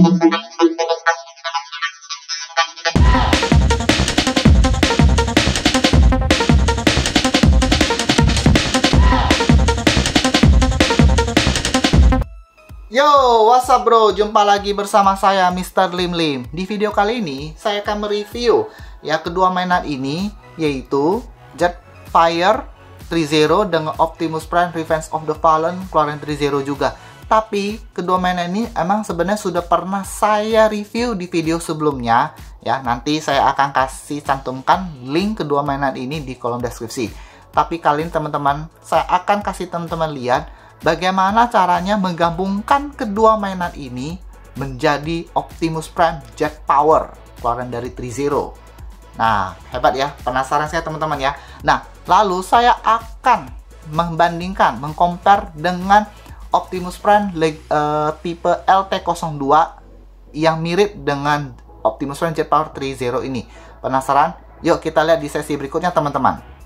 Yo, what's up bro? Jumpa lagi bersama saya Mr. Lim Lim. Di video kali ini saya akan mereview ya kedua mainan ini, yaitu Jetfire 3.0 dengan Optimus Prime Revenge of the Fallen keluaran 3.0 juga. Tapi kedua mainan ini emang sebenarnya sudah pernah saya review di video sebelumnya ya. Nanti saya akan kasih cantumkan link kedua mainan ini di kolom deskripsi. Tapi kalian teman-teman, saya akan kasih teman-teman lihat bagaimana caranya menggabungkan kedua mainan ini menjadi Optimus Prime Jet Power keluaran dari 3.0. Nah, hebat ya, penasaran saya teman-teman ya. Nah, lalu saya akan membandingkan, mengcompare dengan Optimus Prime tipe LT02 yang mirip dengan Optimus Prime Jet Power 3.0 ini. Penasaran? Yuk kita lihat di sesi berikutnya teman-teman.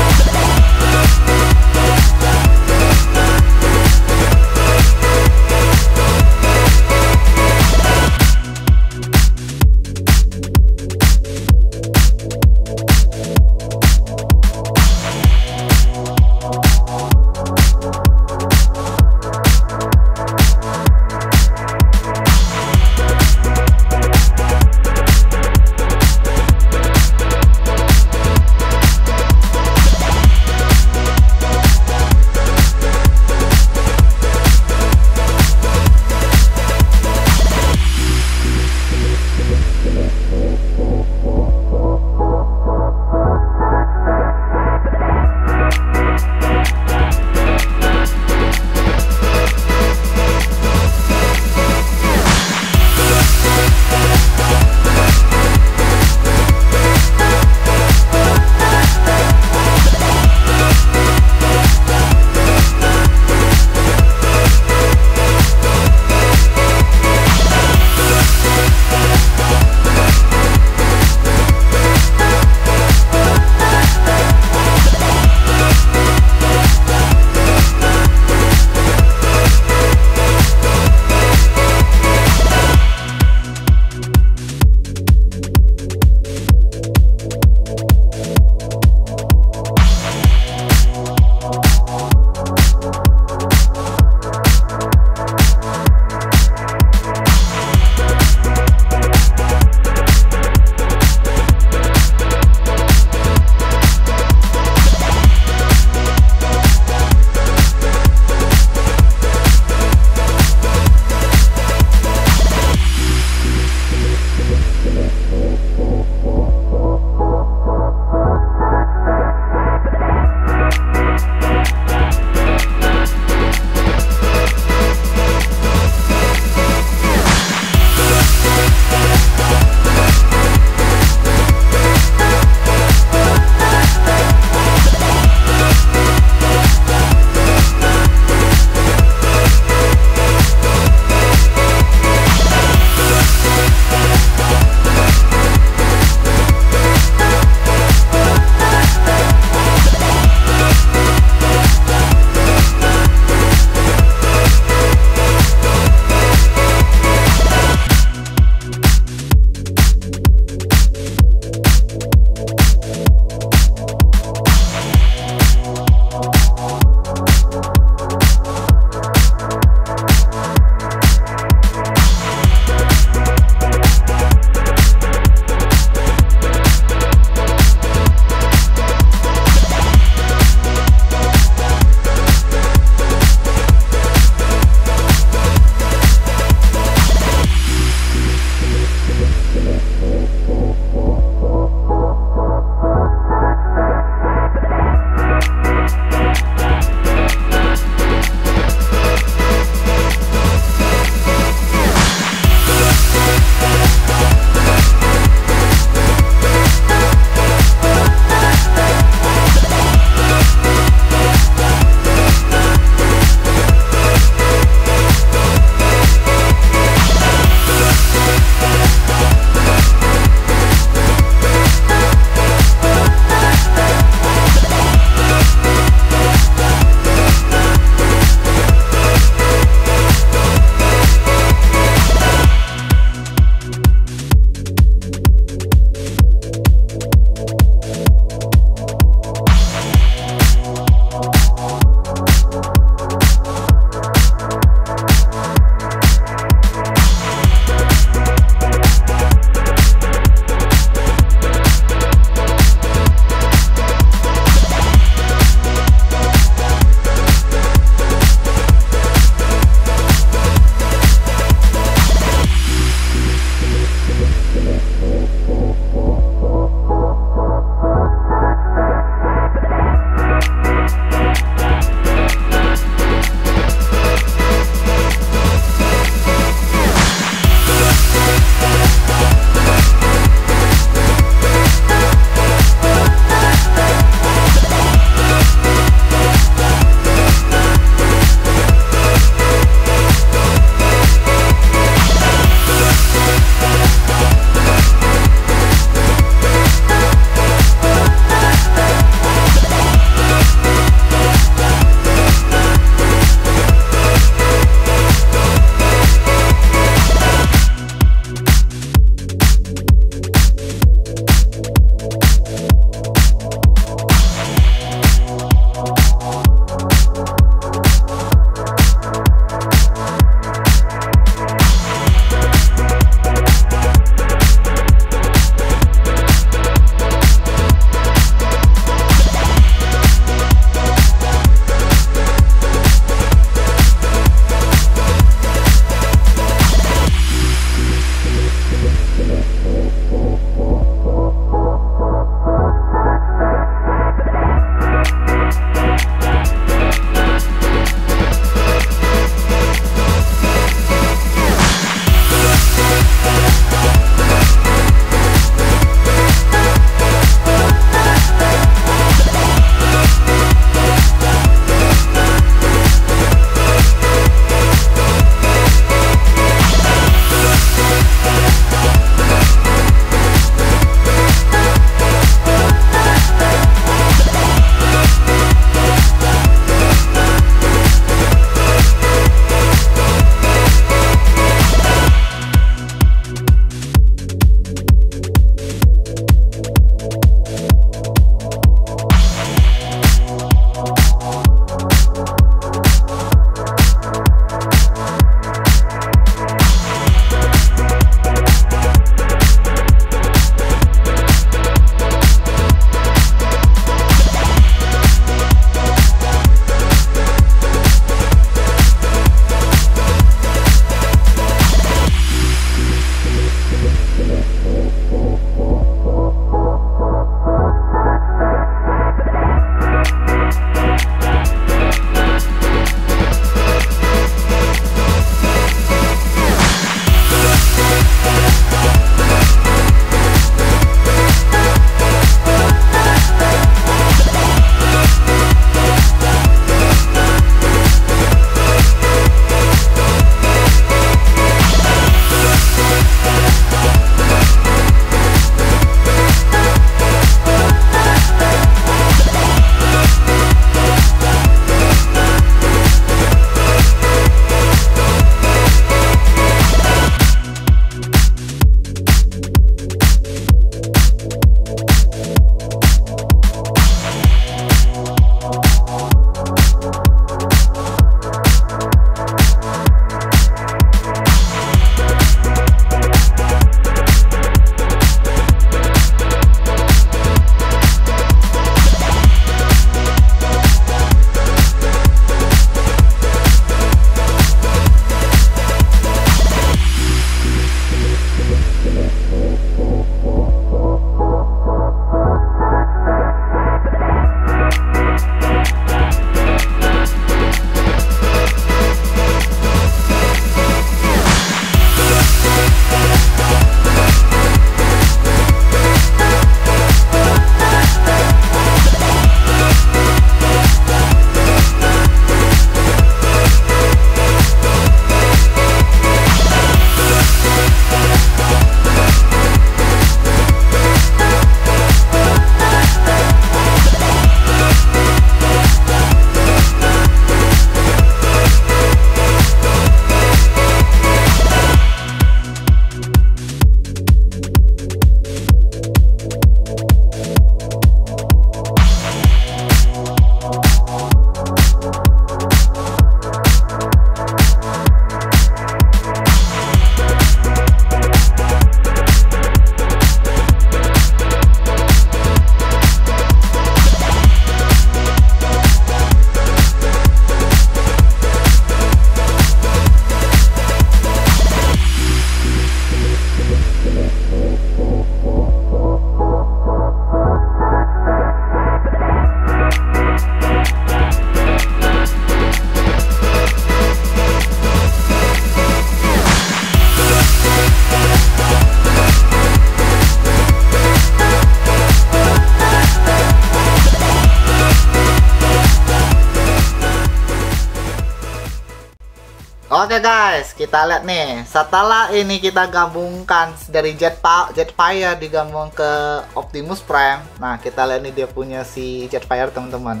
Oke guys, kita lihat nih. Setelah ini kita gabungkan dari Jetfire digabung ke Optimus Prime. Nah, kita lihat nih dia punya si Jetfire, teman-teman.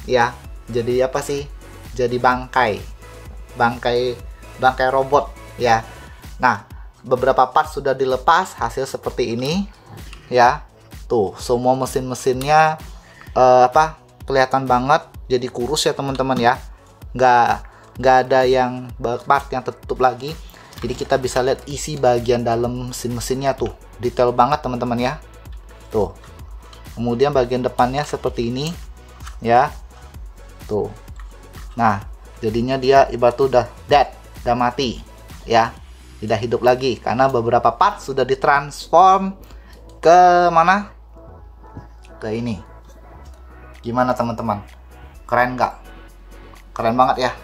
Ya, jadi apa sih? Jadi bangkai robot ya. Nah, beberapa part sudah dilepas, hasil seperti ini ya. Tuh, semua mesin-mesinnya kelihatan banget, jadi kurus ya teman-teman ya. Nggak ada yang part yang tertutup lagi. Jadi kita bisa lihat isi bagian dalam mesin-mesinnya tuh, detail banget teman-teman ya. Tuh. Kemudian bagian depannya seperti ini ya. Tuh. Nah, jadinya dia ibarat udah dead, udah mati ya. Tidak hidup lagi karena beberapa part sudah ditransform ke mana? Ke ini. Gimana teman-teman? Keren nggak? Keren banget ya.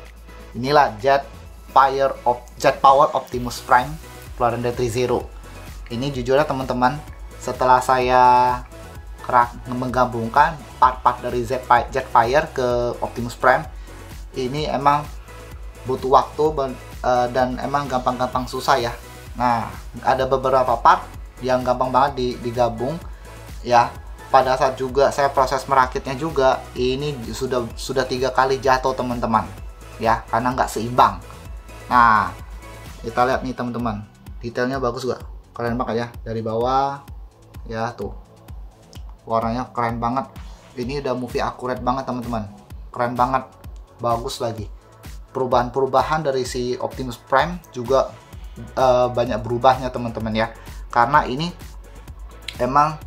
Inilah Jet Power Optimus Prime keluaran dari Zero. Ini jujurnya teman-teman, setelah saya menggabungkan part-part dari Jetfire ke Optimus Prime, ini emang butuh waktu dan emang gampang-gampang susah ya. Nah, ada beberapa part yang gampang banget digabung ya. Pada saat juga saya proses merakitnya juga, ini sudah 3 kali jatuh teman-teman ya, karena nggak seimbang. Nah, kita lihat nih teman-teman, detailnya bagus gak? Keren banget ya, dari bawah ya. Tuh, warnanya keren banget. Ini udah movie akurat banget teman-teman, keren banget, bagus lagi. Perubahan dari si Optimus Prime juga banyak berubahnya teman-teman ya, karena ini emang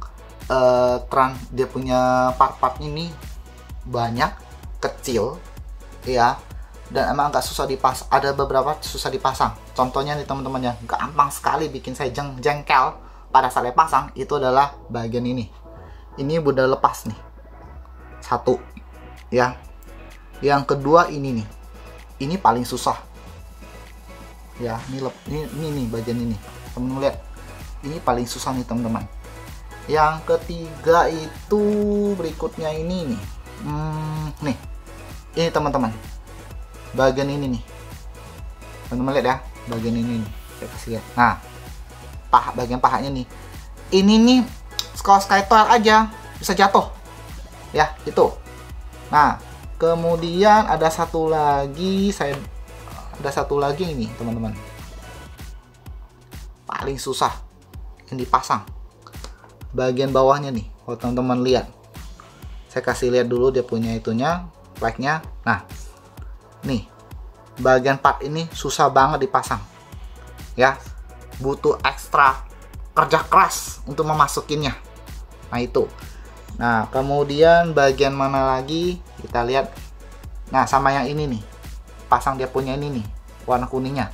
dia punya part-part ini banyak, kecil ya, dan emang agak susah dipasang. Ada beberapa susah dipasang. Contohnya nih teman-teman ya, gampang sekali bikin saya jengkel pada saat pasang itu adalah bagian ini. Ini udah lepas nih, satu ya. Yang kedua ini nih, ini paling susah ya. Ini bagian ini, teman-teman lihat, ini paling susah nih teman-teman. Yang ketiga itu berikutnya ini nih. Nih, ini teman-teman, bagian ini nih, teman-teman lihat ya, bagian ini nih, saya kasih lihat. Nah, bagian pahanya nih, ini nih kalau Skytoil aja bisa jatuh ya, itu. Nah, kemudian ada satu lagi ini teman-teman, paling susah yang dipasang, bagian bawahnya nih. Kalau teman-teman lihat, saya kasih lihat dulu dia punya itunya, like-nya. Nah, nih bagian part ini susah banget dipasang ya, butuh ekstra kerja keras untuk memasukinnya. Nah itu. Nah, kemudian bagian mana lagi kita lihat. Nah, sama yang ini nih, pasang dia punya ini nih, warna kuningnya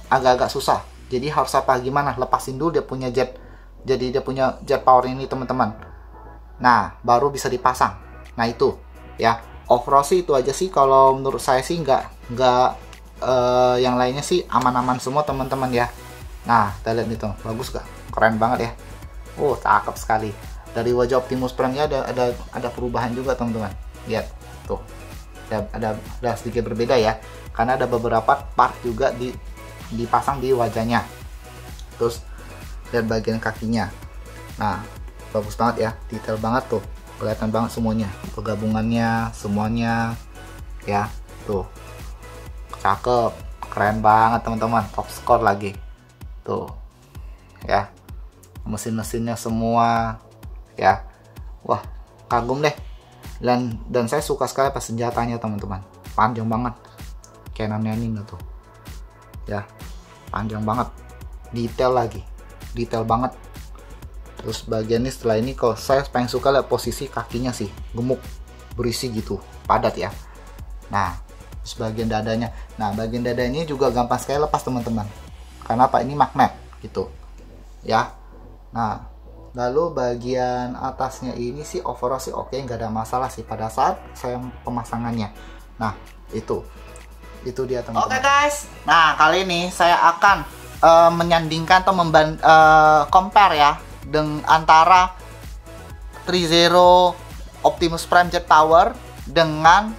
agak-agak susah. Jadi harus apa gimana, lepasin dulu dia punya jadi dia punya jet power ini teman-teman. Nah, baru bisa dipasang. Nah itu ya, overall sih itu aja sih. Kalau menurut saya sih nggak yang lainnya sih aman-aman semua teman-teman ya. Nah, kita lihat itu, bagus gak? Keren banget ya. Oh, cakep sekali. Dari wajah Optimus Prime nya ada perubahan juga teman-teman. Lihat tuh, ada sedikit berbeda ya, karena ada beberapa part juga dipasang di wajahnya. Terus lihat bagian kakinya. Nah, bagus banget ya, detail banget tuh, kelihatan banget semuanya, penggabungannya semuanya ya. Tuh, cakep, keren banget teman-teman, top score lagi tuh ya, mesin-mesinnya semua ya. Wah, kagum deh. Dan saya suka sekali pas senjatanya teman-teman, panjang banget, cannonnya ini tuh ya, panjang banget, detail lagi, detail banget. Terus bagian ini setelah ini, kalau saya paling suka lihat posisi kakinya sih, gemuk, berisi gitu, padat ya. Nah, terus bagian dadanya, nah bagian dadanya juga gampang sekali lepas teman-teman, karena apa, ini magnet gitu ya. Nah, lalu bagian atasnya ini sih overall sih oke, nggak ada masalah sih pada saat saya pemasangannya. Nah, itu dia teman-teman. Oke guys, nah kali ini saya akan menyandingkan atau compare ya antara Zero Optimus Prime Jet Power dengan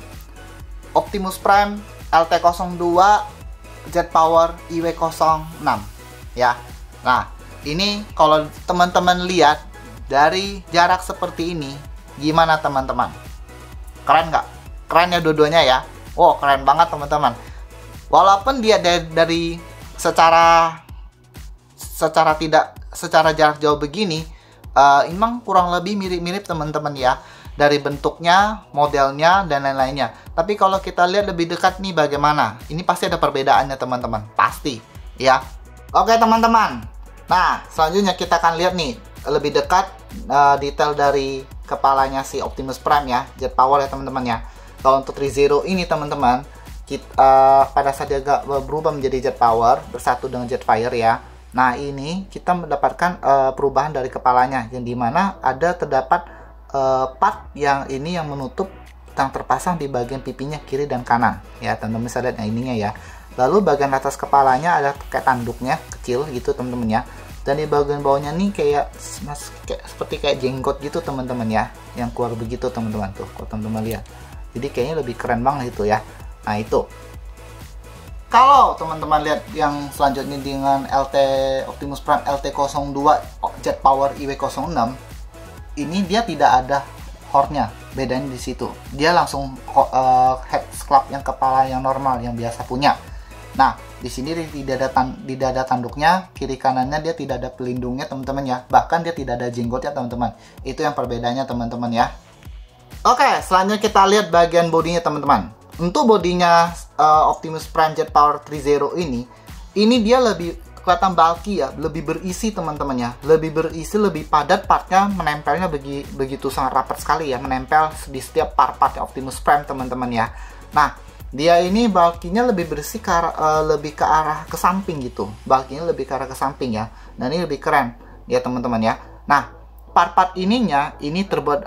Optimus Prime LT02 Jet Power IW06 ya. Nah, ini kalau teman-teman lihat dari jarak seperti ini, gimana teman-teman? Keren nggak? Keren ya dua-duanya ya. Wow, keren banget teman-teman. Walaupun dia dari secara jarak jauh begini, emang kurang lebih mirip-mirip teman-teman ya, dari bentuknya, modelnya, dan lain-lainnya. Tapi kalau kita lihat lebih dekat nih bagaimana? Ini pasti ada perbedaannya teman-teman, pasti ya. Oke teman-teman, nah selanjutnya kita akan lihat nih lebih dekat detail dari kepalanya si Optimus Prime ya, Jet Power ya teman-teman ya. Kalau untuk ReZero ini teman-teman, pada saat dia berubah menjadi Jet Power bersatu dengan Jetfire ya. Nah ini kita mendapatkan perubahan dari kepalanya, yang dimana terdapat part yang ini yang menutup, yang terpasang di bagian pipinya kiri dan kanan ya teman-teman, bisa lihat ininya ya. Lalu bagian atas kepalanya ada kayak tanduknya kecil gitu teman-teman ya, dan di bagian bawahnya nih kayak seperti kayak jenggot gitu teman-teman ya, yang keluar begitu teman-teman tuh kalau teman-teman lihat. Jadi kayaknya lebih keren banget itu ya. Nah itu, kalau teman-teman lihat yang selanjutnya dengan Optimus Prime LT02 Jet Power IW06, ini dia tidak ada hornnya, bedanya di situ. Dia langsung head sculpt yang kepala yang normal yang biasa punya. Nah, di sini tidak ada tanduknya, kiri kanannya dia tidak ada pelindungnya teman-teman ya. Bahkan dia tidak ada jenggotnya teman-teman. Itu yang perbedaannya teman-teman ya. Oke, selanjutnya kita lihat bagian bodinya teman-teman. Untuk bodinya Optimus Prime Jet Power ReZero ini dia lebih kelihatan bulky ya, lebih berisi teman-teman ya, lebih berisi, lebih padat, partnya menempelnya begitu sangat rapat sekali ya, menempel di setiap part-part Optimus Prime teman-teman ya. Nah, dia ini bulky-nya lebih bersih lebih ke arah ke samping gitu, bulky-nya lebih ke arah ke samping ya. Nah ini lebih keren ya teman-teman ya. Nah part-part ininya ini terbuat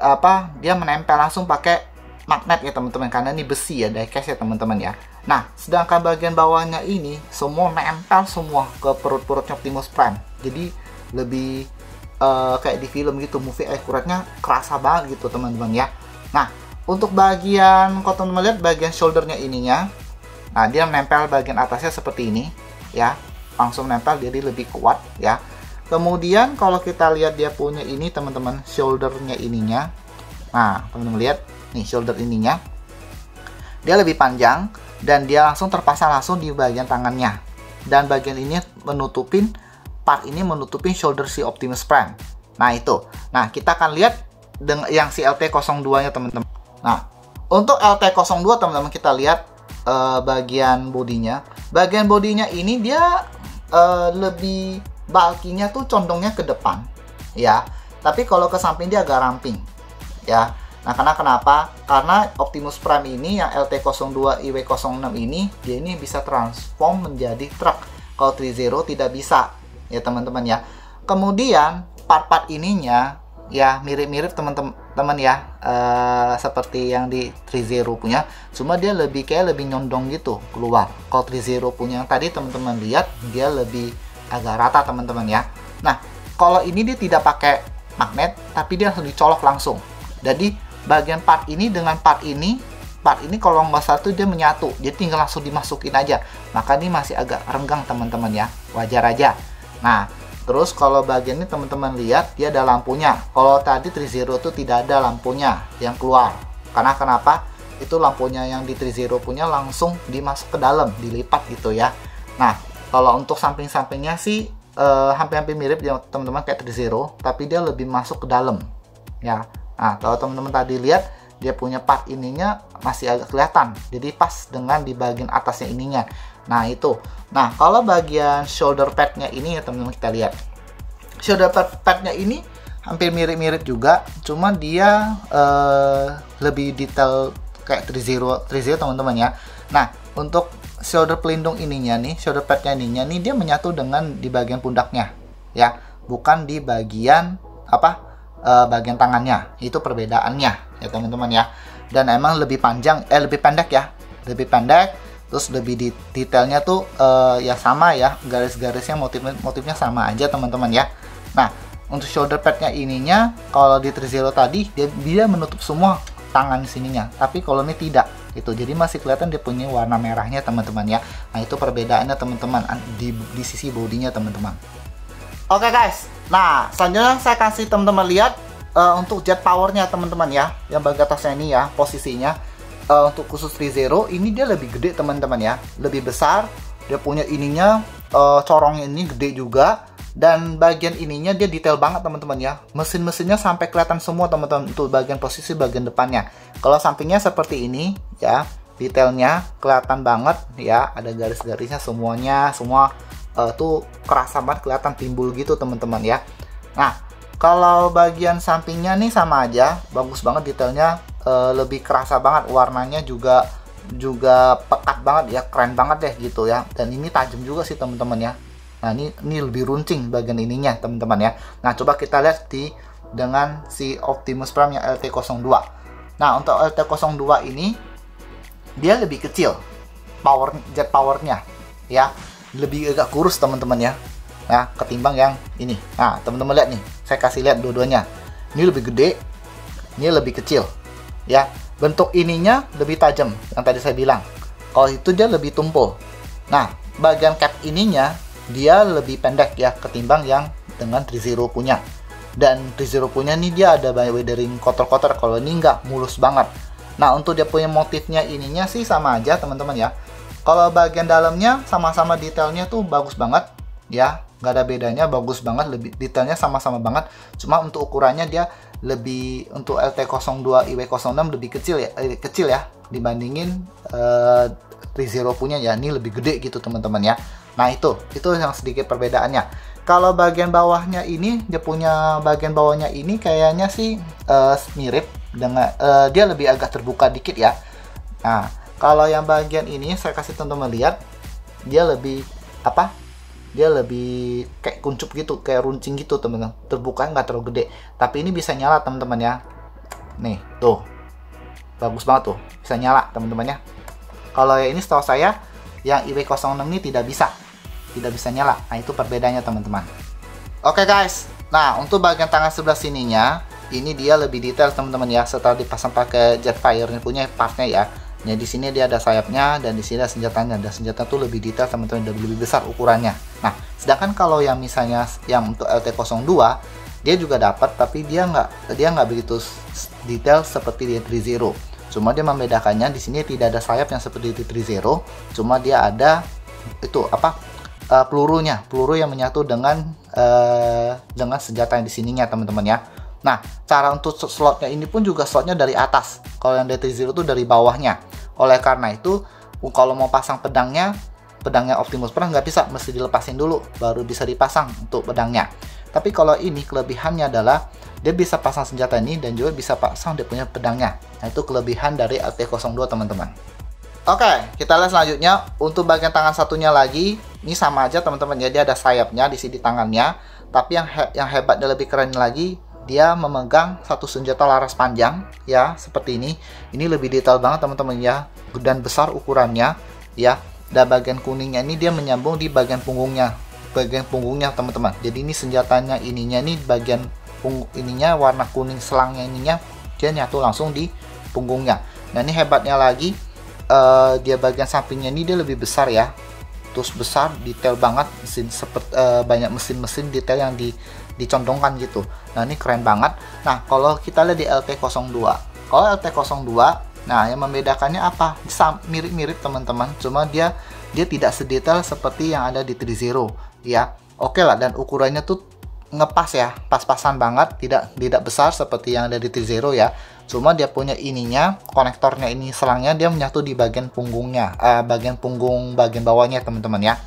dia menempel langsung pakai magnet ya teman-teman, karena ini besi ya, diecast ya teman-teman ya. Nah, sedangkan bagian bawahnya ini semua nempel semua ke perut-perutnya Optimus Prime. Jadi lebih kayak di film gitu, movie accuracy-nya kerasa banget gitu teman-teman ya. Nah, untuk bagian kalau teman-teman lihat bagian shoulder-nya ininya, nah dia menempel bagian atasnya seperti ini ya, langsung nempel, jadi lebih kuat ya. Kemudian kalau kita lihat dia punya ini teman-teman, shoulder-nya ininya. Nah, teman-teman lihat nih shoulder ininya, dia lebih panjang dan dia langsung terpasang langsung di bagian tangannya, dan bagian ini menutupin shoulder si Optimus Prime. Nah itu, nah kita akan lihat dengan yang si LT02 nya teman-teman. Nah untuk LT02 teman-teman, kita lihat bagian bodinya ini dia lebih bulky-nya tuh condongnya ke depan ya, tapi kalau ke samping dia agak ramping ya. Nah, kenapa? Karena Optimus Prime ini yang LT02 IW06 ini, dia ini bisa transform menjadi truk. Kalau ReZero tidak bisa, ya teman-teman ya. Kemudian part-part ininya ya mirip-mirip teman-teman ya, seperti yang di ReZero punya, cuma dia lebih nyondong gitu keluar. Kalau ReZero punya yang tadi teman-teman lihat, dia lebih agak rata teman-teman ya. Nah, kalau ini dia tidak pakai magnet, tapi dia langsung dicolok langsung. Jadi bagian part ini dengan part ini kalau nggak salah tuh dia menyatu, jadi tinggal langsung dimasukin aja. Maka ini masih agak renggang teman-teman ya, wajar aja. Nah terus kalau bagian ini teman-teman lihat dia ada lampunya. Kalau tadi ReZero tuh tidak ada lampunya yang keluar, karena kenapa? Itu lampunya yang di ReZero punya langsung dimasuk ke dalam, dilipat gitu ya. Nah kalau untuk samping-sampingnya sih hampir-hampir mirip ya teman-teman kayak ReZero, tapi dia lebih masuk ke dalam ya. Nah, kalau teman-teman tadi lihat, dia punya part ininya masih agak kelihatan, jadi pas dengan di bagian atasnya ininya. Nah itu. Nah kalau bagian shoulder pad-nya ini ya teman-teman, kita lihat shoulder pad-nya ini hampir mirip-mirip juga, cuma dia lebih detail kayak ReZero teman-teman ya. Nah untuk shoulder pelindung ininya nih, shoulder pad-nya ininya nih, dia menyatu dengan di bagian pundaknya ya, bukan di bagian bagian tangannya. Itu perbedaannya ya teman-teman ya. Dan emang lebih pendek ya, lebih pendek. Terus lebih detailnya tuh ya sama ya, garis-garisnya motifnya sama aja teman-teman ya. Nah untuk shoulder padnya ininya, kalau di ReZero tadi dia menutup semua tangan sininya, tapi kalau ini tidak, Itu jadi masih kelihatan dia punya warna merahnya teman-teman ya. Nah itu perbedaannya teman-teman di sisi bodinya teman-teman. Oke guys, nah selanjutnya saya kasih teman-teman lihat untuk jet powernya teman-teman ya, yang bagian atasnya ini ya posisinya. Untuk khusus 3.0 ini dia lebih gede teman-teman ya, lebih besar. Dia punya ininya, corongnya ini gede juga, dan bagian ininya dia detail banget teman-teman ya. Mesin-mesinnya sampai kelihatan semua teman-teman untuk bagian posisi bagian depannya. Kalau sampingnya seperti ini ya, detailnya kelihatan banget ya, ada garis-garisnya semuanya, semua tuh kerasa banget, kelihatan timbul gitu teman-teman ya. Nah kalau bagian sampingnya nih sama aja, bagus banget detailnya, lebih kerasa banget, warnanya juga pekat banget ya, keren banget deh gitu ya. Dan ini tajam juga sih teman-teman ya. Nah ini lebih runcing bagian ininya teman-teman ya. Nah coba kita lihat dengan si Optimus Prime yang LT02. Nah untuk LT02 ini dia lebih kecil jet powernya ya, lebih agak kurus teman-teman ya. Nah ketimbang yang ini. Nah teman-teman lihat nih, saya kasih lihat dua-duanya. Ini lebih gede, ini lebih kecil ya. Bentuk ininya lebih tajam yang tadi saya bilang. Kalau itu dia lebih tumpul. Nah bagian cap ininya dia lebih pendek ya ketimbang yang dengan 3.0 punya. Dan 3.0 punya nih dia ada banyak weathering kotor-kotor, kalau ini nggak, mulus banget. Nah untuk dia punya motifnya ininya sih sama aja teman-teman ya. Kalau bagian dalamnya sama-sama detailnya tuh bagus banget ya, nggak ada bedanya, bagus banget, lebih detailnya sama-sama banget. Cuma untuk ukurannya dia lebih, untuk LT02 IW06 lebih kecil ya dibandingin 3.0 punya ya. Ini lebih gede gitu teman-teman ya. Nah itu yang sedikit perbedaannya. Kalau bagian bawahnya ini, dia punya bagian bawahnya ini kayaknya sih mirip dengan dia lebih agak terbuka dikit ya. Nah kalau yang bagian ini saya kasih teman-teman lihat, dia lebih apa? Dia lebih kayak kuncup gitu, kayak runcing gitu teman-teman. Terbuka, nggak terlalu gede, tapi ini bisa nyala teman-teman ya. Nih tuh, bagus banget tuh, bisa nyala teman-teman ya. Kalau yang ini setahu saya yang IW06 ini tidak bisa nyala. Nah itu perbedaannya teman-teman. Oke guys, nah untuk bagian tangan sebelah sininya ini dia lebih detail teman-teman ya, setelah dipasang pakai Jetfire-nya punya partnya ya. Nah di sini dia ada sayapnya, dan di sini ada senjatanya. Dan senjata tuh lebih detail teman-teman, dan lebih besar ukurannya. Nah sedangkan kalau yang misalnya yang untuk LT02 dia juga dapat, tapi dia nggak begitu detail seperti di 3.0. Cuma dia membedakannya di sini tidak ada sayap yang seperti di 3.0, cuma dia ada itu apa, peluru yang menyatu dengan senjata yang di sininya teman-teman ya. Nah cara untuk slotnya ini pun juga slotnya dari atas, kalau yang di 3.0 itu dari bawahnya. Oleh karena itu kalau mau pasang pedangnya Optimus Prime nggak bisa, mesti dilepasin dulu baru bisa dipasang untuk pedangnya. Tapi kalau ini kelebihannya adalah dia bisa pasang senjata ini dan juga bisa pasang dia punya pedangnya. Nah itu kelebihan dari LT02 teman-teman. Oke, kita lihat selanjutnya untuk bagian tangan satunya lagi. Ini sama aja teman-teman ya, dia ada sayapnya di sini tangannya. Tapi yang hebat dan lebih keren lagi, dia memegang satu senjata laras panjang ya, seperti ini. Ini lebih detail banget teman-teman ya, dan besar ukurannya ya. Dan bagian kuningnya ini dia menyambung di bagian punggungnya teman-teman. Jadi ini senjatanya ininya nih, bagian ininya warna kuning selangnya ininya dia nyatu langsung di punggungnya. Nah ini hebatnya lagi, dia bagian sampingnya ini dia lebih besar ya, terus besar, detail banget, banyak mesin-mesin detail yang dicondongkan gitu. Nah ini keren banget. Nah kalau kita lihat di LT02, nah yang membedakannya apa? Mirip-mirip teman-teman, cuma dia tidak sedetail seperti yang ada di 3.0 ya. Oke lah, dan ukurannya tuh ngepas ya, pas-pasan banget, tidak besar seperti yang ada di 3.0 ya. Cuma dia punya ininya, konektornya ini, selangnya dia menyatu di bagian punggungnya, bagian bawahnya teman-teman ya.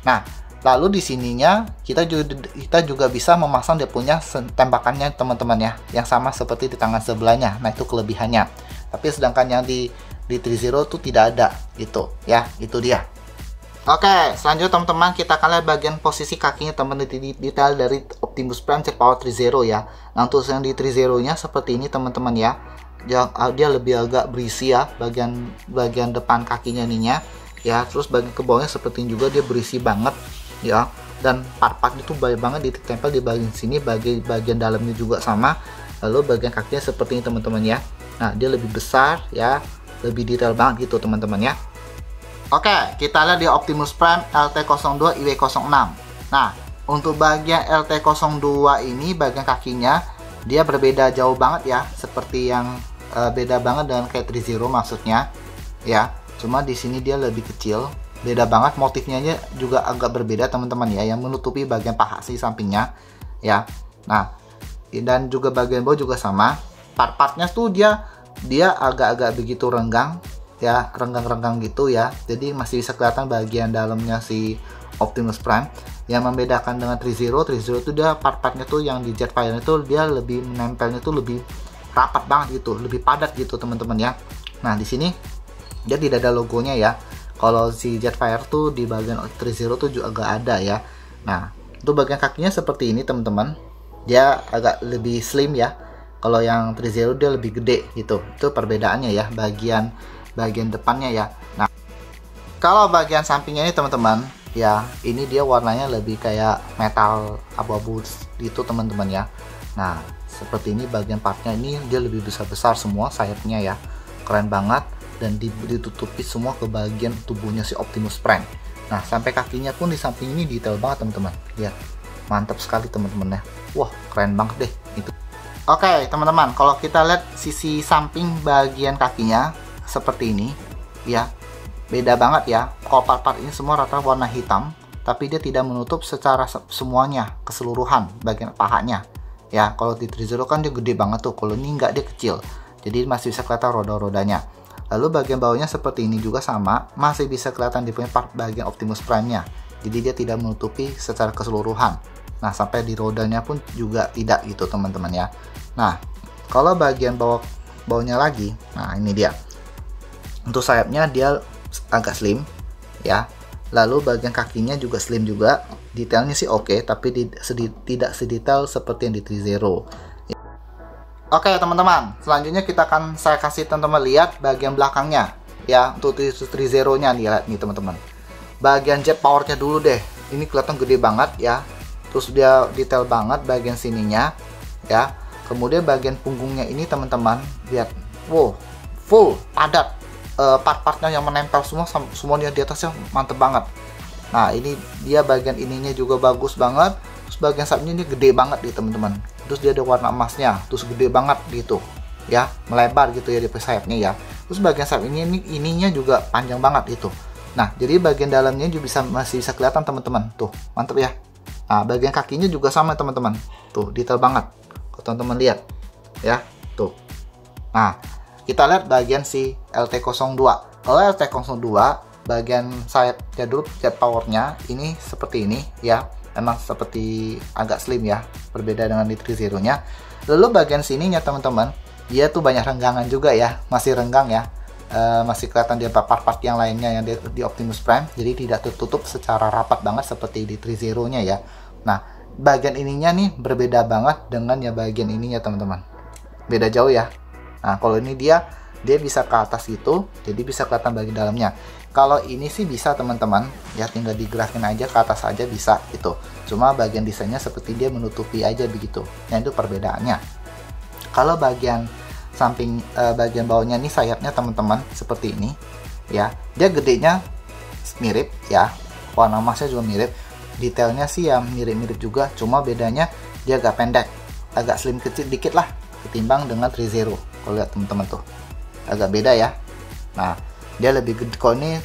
Nah lalu di sininya kita juga bisa memasang dia punya tembakannya teman-teman ya, yang sama seperti di tangan sebelahnya. Nah itu kelebihannya. Tapi sedangkan yang di 3.0 tuh tidak ada gitu ya, itu dia. Oke, selanjutnya teman-teman kita akan lihat bagian posisi kakinya teman-teman, detail dari Optimus Prime Jet Power 3.0 ya. Nah untuk yang di 3.0 nya seperti ini teman-teman ya, dia lebih agak berisi ya, bagian depan kakinya ininya ya. Terus bagian ke bawahnya seperti ini juga, dia berisi banget ya, dan part-part itu banyak banget ditempel di bagian sini, bagian dalamnya juga sama. Lalu bagian kakinya seperti ini teman-teman ya. Nah dia lebih besar ya, lebih detail banget gitu teman-teman ya. Oke, kita lihat di Optimus Prime LT02 IW06. Nah, untuk bagian LT02 ini bagian kakinya dia berbeda jauh banget ya, seperti yang beda banget dengan kayak Trizero maksudnya ya. Cuma di sini dia lebih kecil, beda banget, motifnya juga agak berbeda teman-teman ya, yang menutupi bagian paha si sampingnya ya. Nah, dan juga bagian bawah juga sama. Part-partnya tuh dia agak-agak begitu renggang ya, renggang-renggang gitu ya. Jadi masih bisa kelihatan bagian dalamnya si Optimus Prime. Yang membedakan dengan Trizero tuh dia part-partnya tuh yang di Jetfire itu dia lebih menempelnya tuh lebih rapat banget gitu, lebih padat gitu teman-teman ya. Nah, di sini dia tidak ada logonya ya. Kalau si Jetfire tuh di bagian Trizero tuh juga agak ada ya. Nah, untuk bagian kakinya seperti ini teman-teman. Dia agak lebih slim ya. Kalau yang Trizero dia lebih gede gitu. Itu perbedaannya ya, bagian depannya ya. Nah, kalau bagian sampingnya ini teman-teman, ya ini dia warnanya lebih kayak metal abu-abu gitu teman-teman ya. Nah, seperti ini bagian partnya ini dia lebih besar-besar semua sayapnya ya. Keren banget, dan ditutupi semua ke bagian tubuhnya si Optimus Prime. Nah, sampai kakinya pun di samping ini detail banget teman-teman. Lihat, mantap sekali teman-teman ya. Wah, keren banget deh itu. Oke teman-teman, kalau kita lihat sisi samping bagian kakinya seperti ini ya, beda banget ya. Kalau part-part ini semua rata warna hitam, tapi dia tidak menutup secara semuanya keseluruhan bagian pahanya ya. Kalau di Trizero kan dia gede banget tuh, kalau ini enggak, dia kecil, jadi masih bisa kelihatan roda-rodanya. Lalu bagian bawahnya seperti ini juga sama, masih bisa kelihatan di part bagian Optimus Prime-nya, jadi dia tidak menutupi secara keseluruhan. Nah, sampai di rodanya pun juga tidak gitu teman-teman ya. Nah, kalau bagian bawahnya lagi, nah ini dia. Untuk sayapnya dia agak slim ya. Lalu bagian kakinya juga slim juga. Detailnya sih oke, tapi tidak sedetail seperti yang di Trizero. Oke teman-teman, selanjutnya saya kasih teman-teman lihat bagian belakangnya ya. Untuk Trizero-nya lihat nih teman-teman. Bagian jet powernya dulu deh. Ini kelihatan gede banget ya. Terus dia detail banget bagian sininya ya. Kemudian bagian punggungnya ini teman-teman, lihat. Wow, full padat. Part-partnya yang menempel semuanya di atasnya mantep banget. Nah, ini dia bagian ininya juga bagus banget. Terus bagian sayapnya ini gede banget nih teman-teman. Terus dia ada warna emasnya, terus gede banget gitu ya, melebar gitu ya di sayapnya ya. Terus bagian sayap ininya juga panjang banget itu. Nah, jadi bagian dalamnya juga masih bisa kelihatan teman-teman. Tuh, mantep ya. Nah, bagian kakinya juga sama teman-teman. Tuh, detail banget. Kalau teman-teman lihat ya, tuh. Nah, kita lihat bagian si LT02. Kalau LT02 bagian sayapnya dulu, jet powernya ini seperti ini ya. Emang seperti agak slim ya, berbeda dengan di Trizero-nya. Lalu bagian sininya teman-teman, dia tuh banyak renggangan juga ya, masih renggang ya. Masih kelihatan di part-part yang lainnya yang di Optimus Prime, jadi tidak tertutup secara rapat banget seperti di Trizero-nya ya. Nah, bagian ininya nih berbeda banget dengan yang bagian ininya teman-teman, beda jauh ya. Nah, kalau ini dia bisa ke atas gitu, jadi bisa kelihatan bagian dalamnya. Kalau ini sih bisa teman-teman ya, tinggal digerakin aja ke atas aja bisa gitu. Cuma bagian desainnya seperti dia menutupi aja begitu. Nah, itu perbedaannya. Kalau bagian samping bagian bawahnya nih sayapnya teman-teman seperti ini ya, dia gedenya mirip ya, warna emasnya juga mirip, detailnya sih yang mirip-mirip juga, cuma bedanya dia agak pendek, agak slim kecil dikit lah ketimbang dengan Trizero. Kalau lihat teman-teman tuh agak beda ya. Nah, dia lebih gede, kalau ini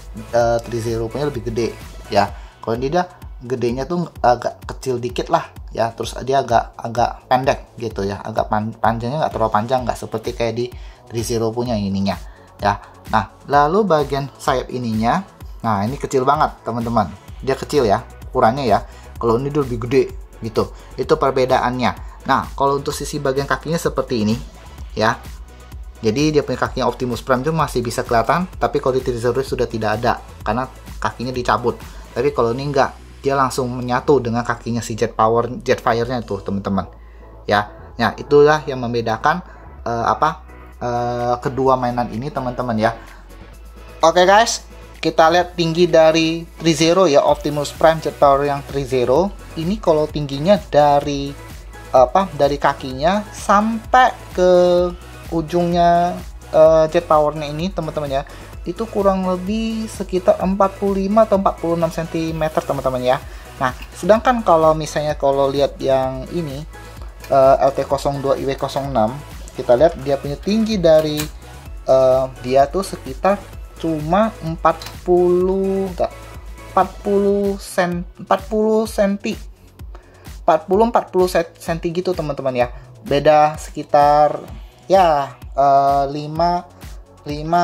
Trizero punya lebih gede ya. Kalau ini dia gedenya tuh agak kecil dikit lah ya, terus dia agak pendek gitu ya, agak panjangnya nggak terlalu panjang, nggak seperti kayak di Trizero punya ininya ya. Nah, lalu bagian sayap ininya, nah ini kecil banget teman-teman, dia kecil ya ukurannya ya. Kalau ini dia lebih gede gitu, itu perbedaannya. Nah, kalau untuk sisi bagian kakinya seperti ini ya, jadi dia punya kakinya Optimus Prime itu masih bisa kelihatan, tapi kalau di Trizero sudah tidak ada karena kakinya dicabut. Tapi kalau ini enggak, dia langsung menyatu dengan kakinya si Jetfire-nya tuh teman-teman ya. Nah, itulah yang membedakan kedua mainan ini teman-teman ya. Oke guys, kita lihat tinggi dari Trizero ya, Optimus Prime Jet Power yang Trizero ini. Kalau tingginya dari kakinya sampai ke ujungnya jet powernya ini teman-teman ya, itu kurang lebih sekitar 45 atau 46 cm teman-teman ya. Nah, sedangkan kalau misalnya kalau lihat yang ini LT02 IW06, kita lihat dia punya tinggi dari dia tuh sekitar cuma 40 cm gitu teman-teman ya. Beda sekitar ya 5 cm.